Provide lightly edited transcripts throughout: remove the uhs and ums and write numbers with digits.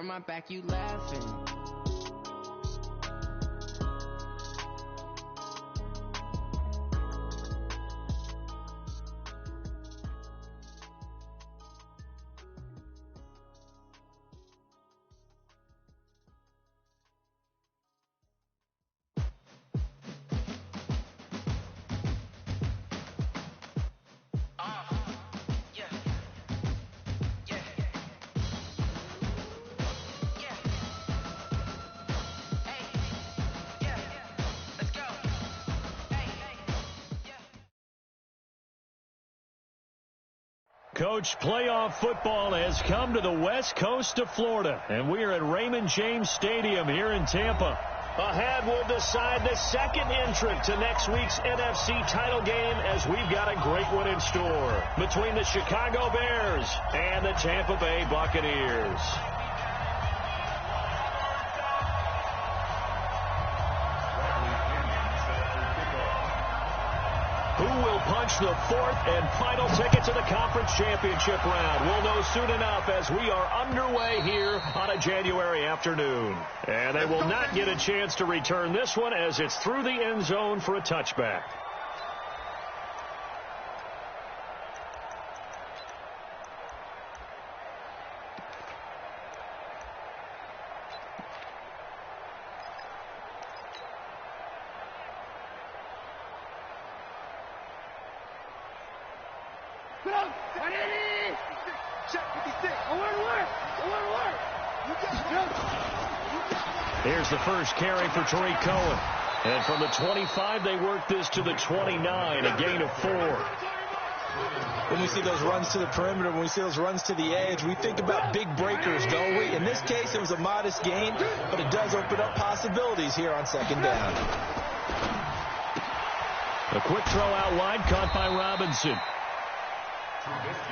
my back, you laughing. Coach, playoff football has come to the west coast of Florida, and we are at Raymond James Stadium here in Tampa. Ahead, we'll decide the second entrant to next week's NFC title game, as we've got a great one in store between the Chicago Bears and the Tampa Bay Buccaneers. Who will punch the fourth and final ticket to the conference championship round? We'll know soon enough as we are underway here on a January afternoon. And they will not get a chance to return this one, as it's through the end zone for a touchback. Here's the first carry for Tariq Cohen. And from the 25, they work this to the 29, a gain of 4. When we see those runs to the perimeter, when we see those runs to the edge, we think about big breakers, don't we? In this case, it was a modest gain, but it does open up possibilities here on second down. A quick throw out wide, caught by Robinson.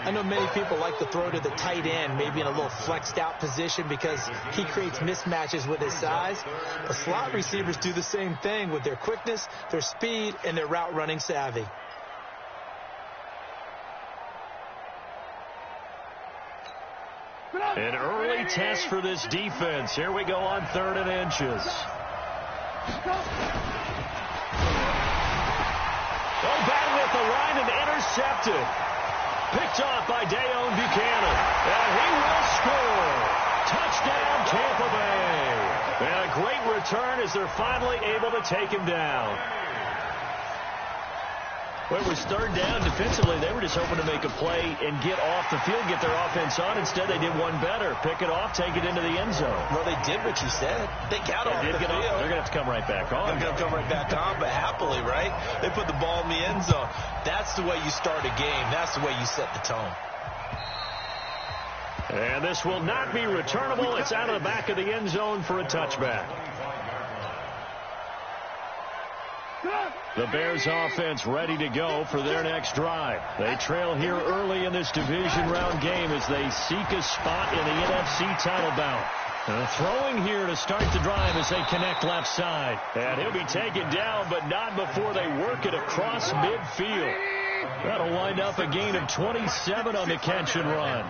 I know many people like to throw to the tight end, maybe in a little flexed out position because he creates mismatches with his size. But slot receivers do the same thing with their quickness, their speed, and their route running savvy. An early test for this defense. Here we go on 3rd and inches. Oh, batted at the line and intercepted. Picked off by Dayon Buchanan. And he will score. Touchdown, Tampa Bay. And a great return as they're finally able to take him down. Well, it was 3rd down. Defensively, they were just hoping to make a play and get off the field, get their offense on. Instead, they did one better. Pick it off, take it into the end zone. Well, they did what you said. They got off the field. They're going to have to come right back on. They're going to come right back on, but happily, right? They put the ball in the end zone. That's the way you start a game. That's the way you set the tone. And this will not be returnable. It's out of the back of the end zone for a touchback. The Bears offense ready to go for their next drive. They trail here early in this division round game as they seek a spot in the NFC title bout. Throwing here to start the drive as they connect left side. And he'll be taken down, but not before they work it across midfield. That'll wind up a gain of 27 on the catch and run.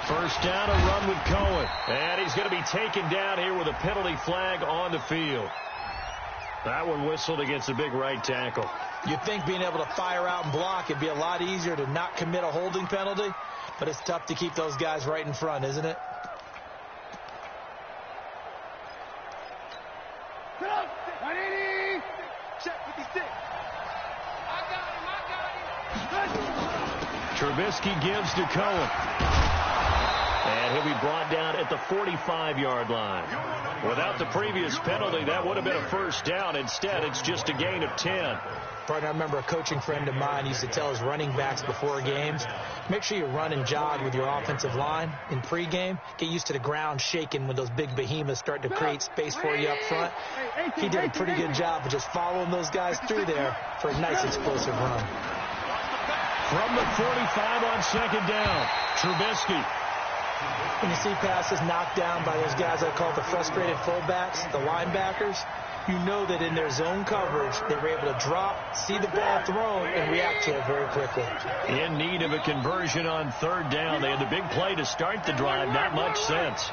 First down, a run with Cohen. And he's going to be taken down here with a penalty flag on the field. That one whistled against a big right tackle. You'd think being able to fire out and block, it'd be a lot easier to not commit a holding penalty, but it's tough to keep those guys right in front, isn't it? Trubisky gives to Cohen. And he'll be brought down at the 45-yard line. Without the previous penalty, that would have been a first down. Instead, it's just a gain of 10. Partner, I remember a coaching friend of mine used to tell his running backs before games, make sure you run and jog with your offensive line in pregame. Get used to the ground shaking when those big behemoths start to create space for you up front. He did a pretty good job of just following those guys through there for a nice explosive run. From the 45 on second down, Trubisky. When you see passes knocked down by those guys I call the frustrated fullbacks, the linebackers, you know that in their zone coverage, they were able to drop, see the ball thrown, and react to it very quickly. In need of a conversion on third down. They had the big play to start the drive. Not much sense.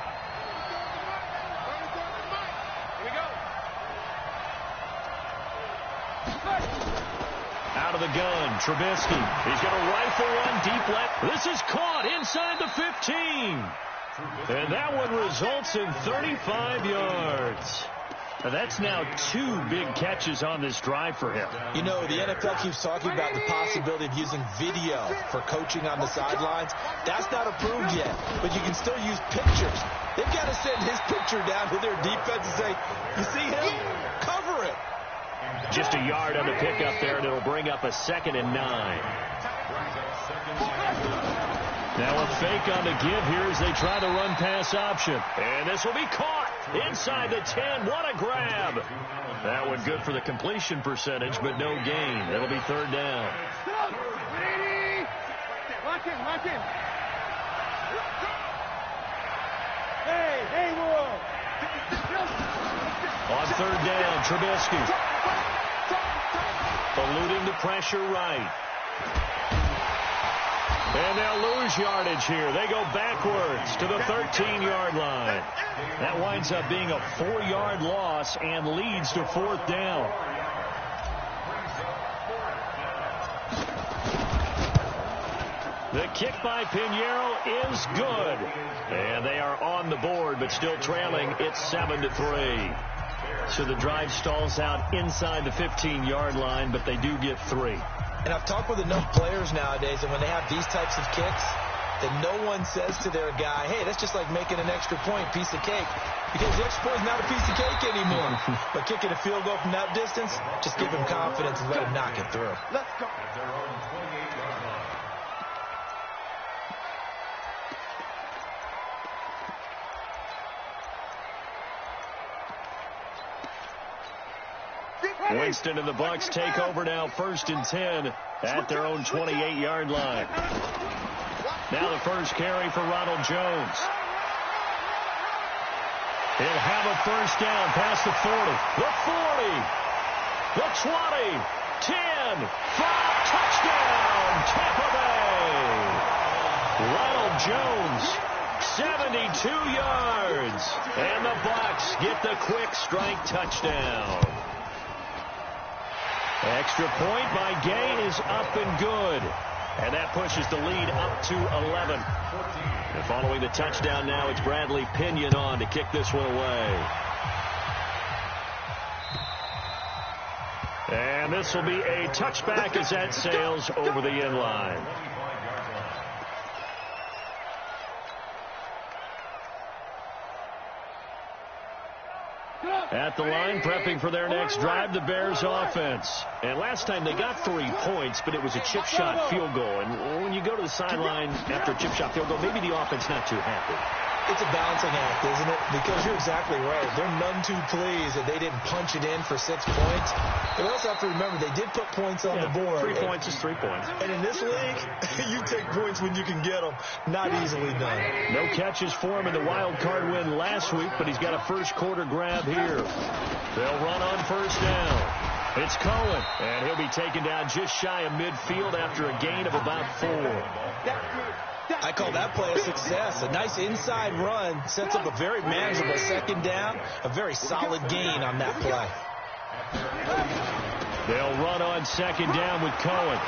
Out of the gun, Trubisky. He's going to rifle one deep left. This is caught inside the 15. And that one results in 35 yards. Now that's now 2 big catches on this drive for him. You know, the NFL keeps talking about the possibility of using video for coaching on the sidelines. That's not approved yet, but you can still use pictures. They've got to send his picture down to their defense and say, you see him? Cover it. Just a yard on the pickup there, and it'll bring up a 2nd and 9. Now a fake on the give here as they try the run-pass option. And this will be caught inside the 10. What a grab. That one good for the completion percentage, but no gain. It'll be 3rd down. Lock in. Hey, world. On 3rd down, Trubisky. Eluding the pressure right. And they'll lose yardage here. They go backwards to the 13-yard line. That winds up being a 4-yard loss and leads to 4th down. The kick by Pinheiro is good. And they are on the board, but still trailing. It's 7-3. So the drive stalls out inside the 15-yard line, but they do get 3. And I've talked with enough players nowadays, and when they have these types of kicks, that no one says to their guy, hey, that's just like making an extra point, piece of cake. Because the extra point is not a piece of cake anymore. But kicking a field goal from that distance, just give him confidence and let him knock it through. Let's go. Winston and the Bucs take over now, 1st and 10 at their own 28-yard line. Now the first carry for Ronald Jones. He'll have a 1st down past the 40, the 40, the 20, 10, 5, touchdown, Tampa Bay. Ronald Jones, 72 yards, and the Bucs get the quick strike touchdown. Extra point by Gain is up and good. And that pushes the lead up to 11. And following the touchdown now, it's Bradley Pinion on to kick this one away. And this will be a touchback as that sails over the end line. At the line, prepping for their next drive, the Bears offense. And last time they got 3 points, but it was a chip shot field goal. And when you go to the sideline after a chip shot field goal, maybe the offense not too happy. It's a balancing act, isn't it? Because you're exactly right. They're none too pleased that they didn't punch it in for 6 points. But we also have to remember they did put points on the board. 3 points is 3 points. And in this league, you take points when you can get them. Not easily done. No catches for him in the wild card win last week, but he's got a first quarter grab here. They'll run on 1st down. It's Cohen, and he'll be taken down just shy of midfield after a gain of about 4. I call that play a success. A nice inside run sets up a very manageable 2nd down. A very solid gain on that play. They'll run on 2nd down with Cohen.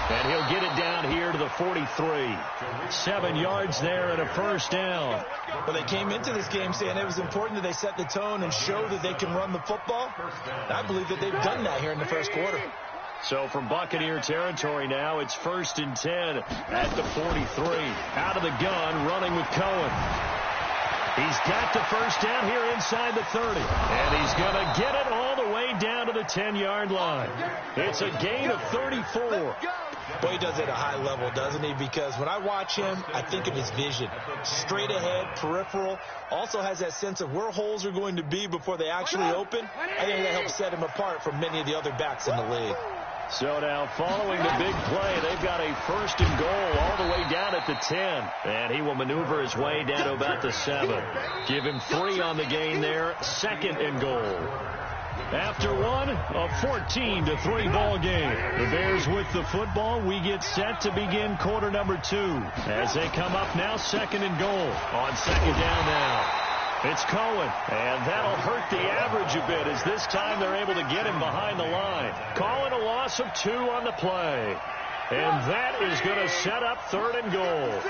And he'll get it down here to the 43. 7 yards there and a 1st down. Well, they came into this game saying it was important that they set the tone and show that they can run the football. And I believe that they've done that here in the 1st quarter. So from Buccaneer territory now, it's 1st and 10 at the 43. Out of the gun, running with Cohen. He's got the 1st down here inside the 30. And he's going to get it all the way down to the 10-yard line. It's a gain of 34. Boy, he does it at a high level, doesn't he? Because when I watch him, I think of his vision. Straight ahead, peripheral. Also has that sense of where holes are going to be before they actually open. I think that helps set him apart from many of the other backs in the league. So now following the big play, they've got a 1st and goal all the way down at the 10. And he will maneuver his way down to about the 7. Give him 3 on the game there. 2nd and goal. After one, a 14-3 ball game. The Bears with the football. We get set to begin quarter number 2. As they come up now, 2nd and goal. On 2nd down now. It's Cohen, and that'll hurt the average a bit as this time they're able to get him behind the line. Calling a loss of 2 on the play. And that is going to set up 3rd and goal.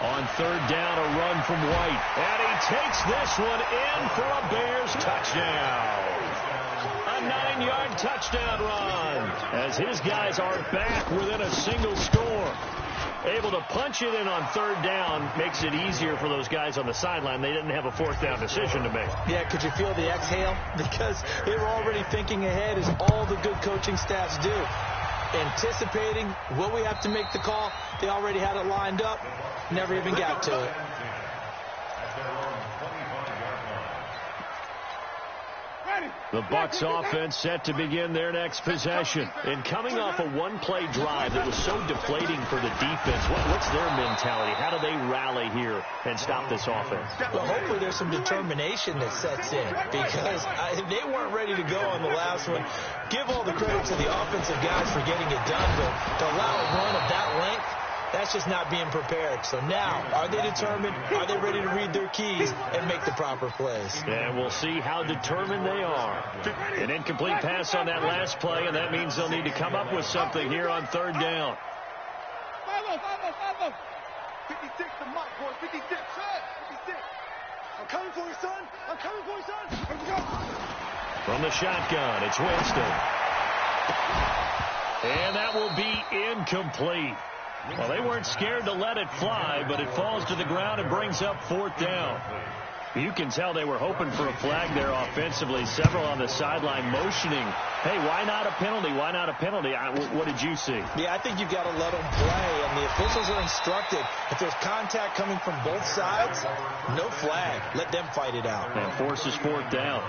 On 3rd down, a run from White. And he takes this one in for a Bears touchdown. A 9-yard touchdown run as his guys are back within a single score. Able to punch it in on 3rd down makes it easier for those guys on the sideline. They didn't have a 4th down decision to make. Yeah, could you feel the exhale? Because they were already thinking ahead, as all the good coaching staffs do. Anticipating, will we have to make the call? They already had it lined up. Never even got to it. The Bucs offense set to begin their next possession. And coming off a one-play drive that was so deflating for the defense, what's their mentality? How do they rally here and stop this offense? Well, hopefully there's some determination that sets in, because they weren't ready to go on the last one. Give all the credit to the offensive guys for getting it done, but to allow a run of that length, that's just not being prepared. So now, are they determined? Are they ready to read their keys and make the proper plays? And we'll see how determined they are. An incomplete pass on that last play, and that means they'll need to come up with something here on 3rd down. 56 to Mike, boy. 56. 56. I'm coming for you, son. I'm coming for you, son. Here we go. From the shotgun, it's Winston. And that will be incomplete. Well, they weren't scared to let it fly, but it falls to the ground and brings up 4th down. You can tell they were hoping for a flag there offensively. Several on the sideline motioning, hey, why not a penalty? Why not a penalty? What did you see? Yeah, I think you've got to let them play, and the officials are instructed. If there's contact coming from both sides, no flag. Let them fight it out. And forces 4th down.